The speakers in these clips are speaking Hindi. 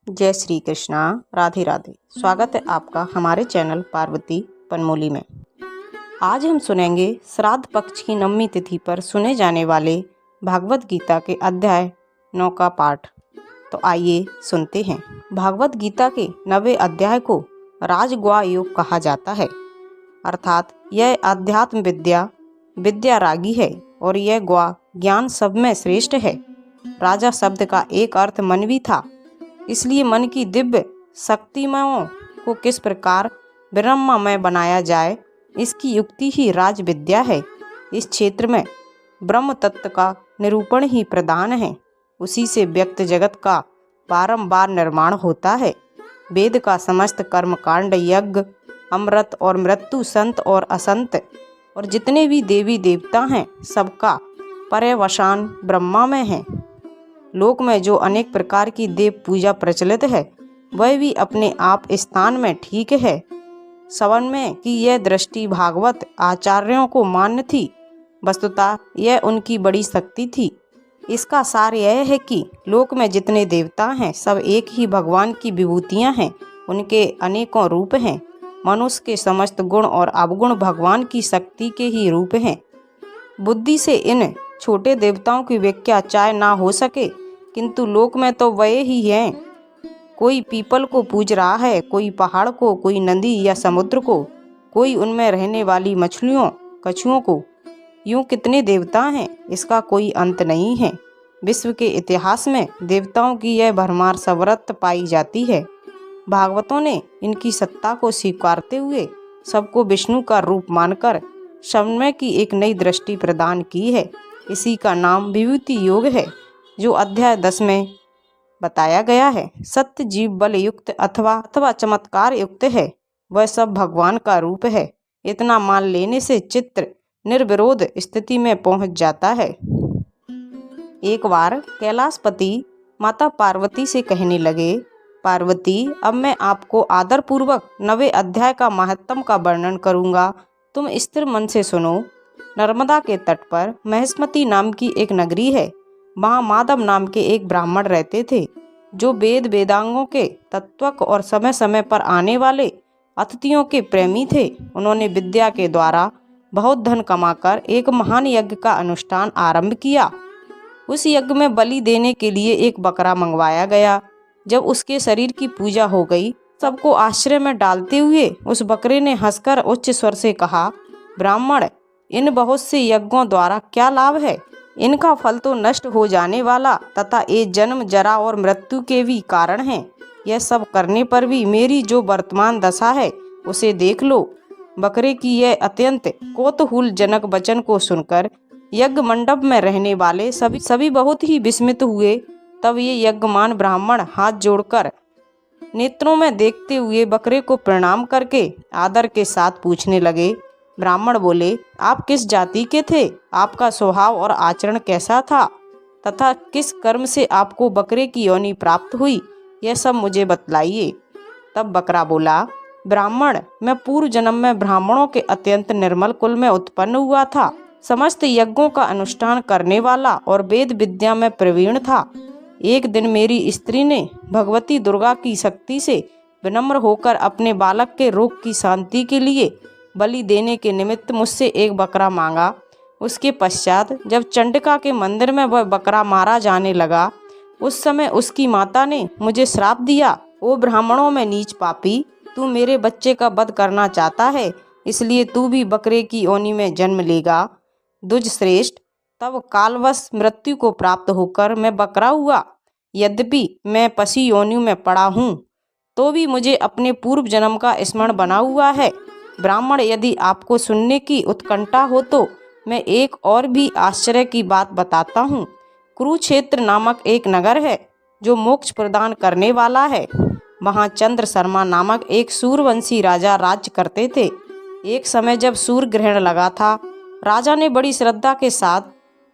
जय श्री कृष्णा। राधे राधे। स्वागत है आपका हमारे चैनल पार्वती पनमोली में। आज हम सुनेंगे श्राद्ध पक्ष की 9वीं तिथि पर सुने जाने वाले भागवत गीता के अध्याय 9 का पाठ। तो आइए सुनते हैं। भागवत गीता के 9वें अध्याय को राजगुआ योग कहा जाता है, अर्थात यह अध्यात्म विद्या रागी है और यह गुआ ज्ञान सब में श्रेष्ठ है। राजा शब्द का एक अर्थ मन भी था, इसलिए मन की दिव्य शक्तिमयों को किस प्रकार ब्रह्ममय बनाया जाए, इसकी युक्ति ही राज विद्या है। इस क्षेत्र में ब्रह्म तत्व का निरूपण ही प्रधान है। उसी से व्यक्त जगत का बारंबार निर्माण होता है। वेद का समस्त कर्मकांड, यज्ञ, अमृत और मृत्यु, संत और असंत और जितने भी देवी देवता हैं, सबका पर्यवसान ब्रह्मा में है। लोक में जो अनेक प्रकार की देव पूजा प्रचलित है, वह भी अपने आप स्थान में ठीक है। सवन में कि यह दृष्टि भागवत आचार्यों को मान्य थी। वस्तुतः यह उनकी बड़ी शक्ति थी। इसका सार यह है कि लोक में जितने देवता हैं, सब एक ही भगवान की विभूतियां हैं। उनके अनेकों रूप हैं। मनुष्य के समस्त गुण और अवगुण भगवान की शक्ति के ही रूप हैं। बुद्धि से इन छोटे देवताओं की व्याख्या चाहे ना हो सके, किंतु लोक में तो वह ही हैं। कोई पीपल को पूज रहा है, कोई पहाड़ को, कोई नदी या समुद्र को, कोई उनमें रहने वाली मछलियों कछुओं को। यूं कितने देवता हैं, इसका कोई अंत नहीं है। विश्व के इतिहास में देवताओं की यह भरमार सर्वत्र पाई जाती है। भागवतों ने इनकी सत्ता को स्वीकारते हुए सबको विष्णु का रूप मानकर समन्वय की एक नई दृष्टि प्रदान की है। इसी का नाम विभूति योग है, जो अध्याय 10 में बताया गया है। सत्य जीव बल युक्त अथवा चमत्कार युक्त है, वह सब भगवान का रूप है। इतना मान लेने से चित्त निर्विरोध स्थिति में पहुंच जाता है। एक बार कैलाशपति माता पार्वती से कहने लगे, पार्वती, अब मैं आपको आदरपूर्वक 9वें अध्याय का महत्तम का वर्णन करूंगा। तुम स्थिर मन से सुनो। नर्मदा के तट पर महेश्मती नाम की एक नगरी है। वहाँ माधव नाम के एक ब्राह्मण रहते थे, जो वेदांगों के तत्वक और समय समय पर आने वाले अतिथियों के प्रेमी थे। उन्होंने विद्या के द्वारा बहुत धन कमाकर एक महान यज्ञ का अनुष्ठान आरंभ किया। उस यज्ञ में बलि देने के लिए एक बकरा मंगवाया गया। जब उसके शरीर की पूजा हो गई, सबको आश्चर्य में डालते हुए उस बकरे ने हंसकर उच्च स्वर से कहा, ब्राह्मण, इन बहुत से यज्ञों द्वारा क्या लाभ है? इनका फल तो नष्ट हो जाने वाला तथा ये जन्म, जरा और मृत्यु के भी कारण हैं। यह सब करने पर भी मेरी जो वर्तमान दशा है, उसे देख लो। बकरे की यह अत्यंत कौतूहलजनक वचन को सुनकर यज्ञ मंडप में रहने वाले सभी बहुत ही विस्मित हुए। तब ये यज्ञमान ब्राह्मण हाथ जोड़कर नेत्रों में देखते हुए बकरे को प्रणाम करके आदर के साथ पूछने लगे। ब्राह्मण बोले, आप किस जाति के थे? आपका स्वभाव और आचरण कैसा था तथा किस कर्म से आपको बकरे की योनि प्राप्त हुई, यह सब मुझे बतलाइए। तब बकरा बोला, ब्राह्मण, मैं पूर्व जन्म में ब्राह्मणों के अत्यंत निर्मल कुल में उत्पन्न हुआ था। समस्त यज्ञों का अनुष्ठान करने वाला और वेद विद्या में प्रवीण था। एक दिन मेरी स्त्री ने भगवती दुर्गा की शक्ति से विनम्र होकर अपने बालक के रोग की शांति के लिए बलि देने के निमित्त मुझसे एक बकरा मांगा। उसके पश्चात जब चंडिका के मंदिर में वह बकरा मारा जाने लगा, उस समय उसकी माता ने मुझे श्राप दिया, ओ ब्राह्मणों में नीच पापी, तू मेरे बच्चे का वध करना चाहता है, इसलिए तू भी बकरे की योनि में जन्म लेगा। दुज श्रेष्ठ, तब कालवश मृत्यु को प्राप्त होकर मैं बकरा हुआ। यद्यपि मैं पशु योनियों में पड़ा हूँ, तो भी मुझे अपने पूर्व जन्म का स्मरण बना हुआ है। ब्राह्मण, यदि आपको सुनने की उत्कंठा हो तो मैं एक और भी आश्चर्य की बात बताता हूँ। कुरुक्षेत्र नामक एक नगर है, जो मोक्ष प्रदान करने वाला है। वहाँ चंद्र शर्मा नामक एक सूर्यवंशी राजा राज्य करते थे। एक समय जब सूर्य ग्रहण लगा था, राजा ने बड़ी श्रद्धा के साथ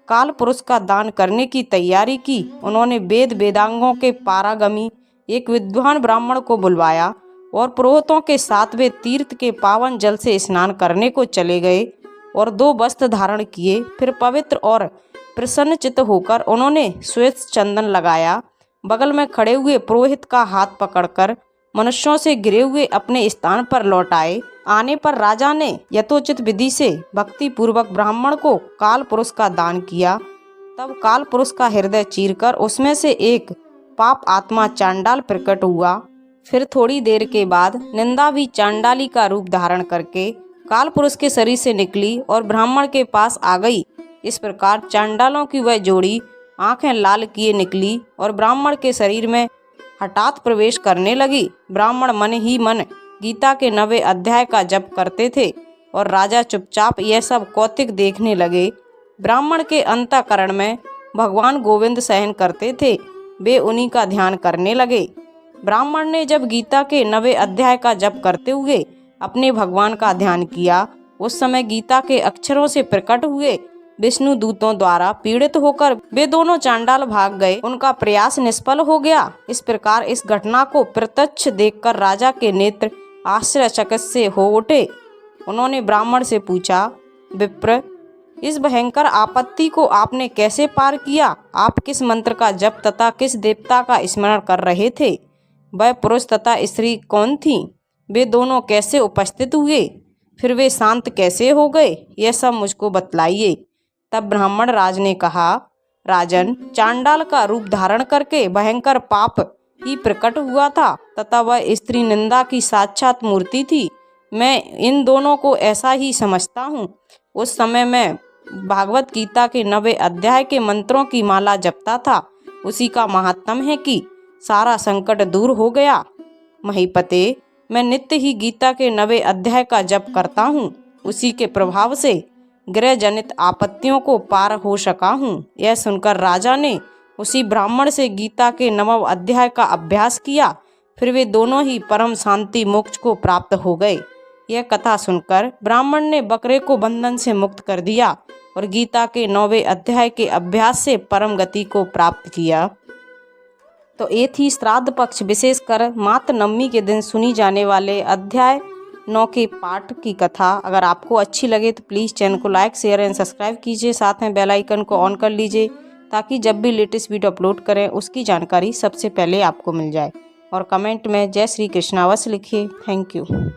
काल पुरुष का दान करने की तैयारी की। उन्होंने वेदांगों के पारंगमी एक विद्वान ब्राह्मण को बुलवाया और पुरोहितों के साथ वे तीर्थ के पावन जल से स्नान करने को चले गए और 2 वस्त्र धारण किए। फिर पवित्र और प्रसन्नचित्त होकर उन्होंने श्वेत चंदन लगाया, बगल में खड़े हुए पुरोहित का हाथ पकड़कर मनुष्यों से घिरे हुए अपने स्थान पर लौट आए। आने पर राजा ने यथोचित विधि से भक्ति पूर्वक ब्राह्मण को काल पुरुष का दान किया। तब काल पुरुष का हृदय चीरकर उसमें से एक पाप आत्मा चांडाल प्रकट हुआ। फिर थोड़ी देर के बाद निंदा भी चांडाली का रूप धारण करके काल पुरुष के शरीर से निकली और ब्राह्मण के पास आ गई। इस प्रकार चांडालों की वह जोड़ी आंखें लाल किए निकली और ब्राह्मण के शरीर में हठात प्रवेश करने लगी। ब्राह्मण मन ही मन गीता के 9वें अध्याय का जप करते थे और राजा चुपचाप यह सब कौतिक देखने लगे। ब्राह्मण के अंतःकरण में भगवान गोविंद शयन करते थे, वे उन्हीं का ध्यान करने लगे। ब्राह्मण ने जब गीता के 9वें अध्याय का जप करते हुए अपने भगवान का ध्यान किया, उस समय गीता के अक्षरों से प्रकट हुए विष्णु दूतों द्वारा पीड़ित होकर वे दोनों चांडाल भाग गए। उनका प्रयास निष्फल हो गया। इस प्रकार इस घटना को प्रत्यक्ष देखकर राजा के नेत्र आश्चर्यचकित से हो उठे। उन्होंने ब्राह्मण से पूछा, विप्र, इस भयंकर आपत्ति को आपने कैसे पार किया? आप किस मंत्र का जप तथा किस देवता का स्मरण कर रहे थे? वह पुरुष तथा स्त्री कौन थी? वे दोनों कैसे उपस्थित हुए? फिर वे शांत कैसे हो गए? यह सब मुझको बतलाइए। तब ब्राह्मण राज ने कहा, राजन, चांडाल का रूप धारण करके भयंकर पाप ही प्रकट हुआ था तथा वह स्त्री निंदा की साक्षात मूर्ति थी। मैं इन दोनों को ऐसा ही समझता हूँ। उस समय मैं भागवत गीता के 9वें अध्याय के मंत्रों की माला जपता था। उसी का महात्म्य है कि सारा संकट दूर हो गया। महीपते, मैं नित्य ही गीता के 9वें अध्याय का जप करता हूँ। उसी के प्रभाव से ग्रह जनित आपत्तियों को पार हो सका हूँ। यह सुनकर राजा ने उसी ब्राह्मण से गीता के 9वें अध्याय का अभ्यास किया। फिर वे दोनों ही परम शांति मोक्ष को प्राप्त हो गए। यह कथा सुनकर ब्राह्मण ने बकरे को बंधन से मुक्त कर दिया और गीता के 9वें अध्याय के अभ्यास से परम गति को प्राप्त किया। तो ये थी श्राद्ध पक्ष, विशेषकर मात्र नवमी के दिन सुनी जाने वाले अध्याय 9 के पाठ की कथा। अगर आपको अच्छी लगे तो प्लीज़ चैनल को लाइक, शेयर एंड सब्सक्राइब कीजिए। साथ में बेल आइकन को ऑन कर लीजिए ताकि जब भी लेटेस्ट वीडियो अपलोड करें उसकी जानकारी सबसे पहले आपको मिल जाए। और कमेंट में जय श्री कृष्ण अवश्य लिखिए। Thank you.